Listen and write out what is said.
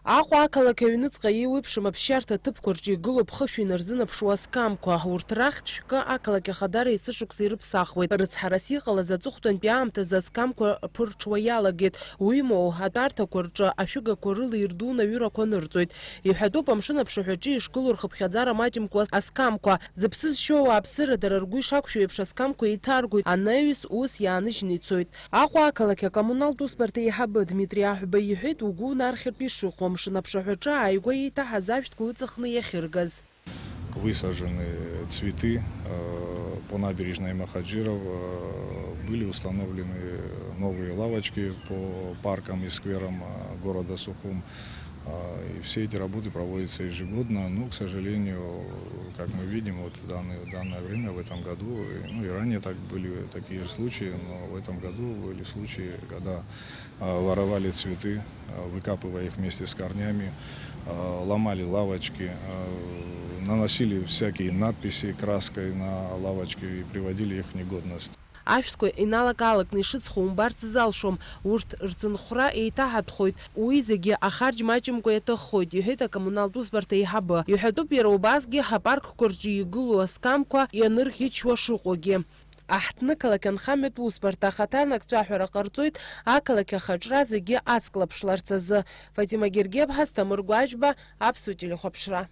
Аҟәа ақалақь аҩныҵҟа еиуеиԥшым аԥсшьарҭа ҭыԥқәа рҿы игылоуп хышәа инарзынаԥшуа асқамқәа. Урҭ рахьтә шәкы ақалақь ахадара есышықәса ирыԥсахуеит. Рыцҳарас иҟалаз аҵыхәтәантәи аамҭазы асқамқәа ԥырҽуа иалагеит. Уимоу, атәарҭақәа рҿы ашәыгақәа рыла ирдуны аҩырақәа нырҵоит. Иҳәатәуп амшын аԥшаҳәаҿы ишгылоу рхыԥхьаӡара маҷымкәа асқамқәа. Зыԥсы зшьо ауааԥсыра дара ргәы ишақәшәо еиԥш асқамқәа еиҭаргоит. Анаҩс ус иааныжьны ицоит. Аҟәа ақалақь акоммуналтә усбарҭа еиҳабы Дмитрий Аҳәба иҳәеит, угәы унархьыртә ишыҟоу амшын аԥшаҳәаҿы ааигәа еиҭаҳаз ашәҭқәа ыҵыхны иахьыргаз. Высажены цветы по набережной Махаджиров, были установлены новые лавочки по паркам и скверам города Сухум. И все эти работы проводятся ежегодно, но, к сожалению, как мы видим, вот в данное время, в этом году, и ранее были такие же случаи, но в этом году были случаи, когда воровали цветы, выкапывая их вместе с корнями, ломали лавочки, наносили всякие надписи краской на лавочки и приводили их в негодность. Ашәҭқәа иналак-аалакны ишыҵхо умбарц залшом. Урҭ рцынхәра еиҭаҳаҭхоит. Уи зегьы ахарџь маҷымкәа иаҭаххоит, иҳәеит акоммуналтә усбарҭа еиҳабы. Иҳәатәуп иара убасгьы ҳапаркқәа рҿы игылоу асқамқәа ианырӷьычуа шыҟоугьы. Аҳҭнықалақь анхамҩатә усбарҭа ахаҭарнакцәа аҳәара ҟарҵоит ақалақь ахаҿра зегьы ацклаԥшларц азы. Фатима Гергеб, Ҳасҭамыр Гәаџьба, Аԥсуа телехәаԥшра.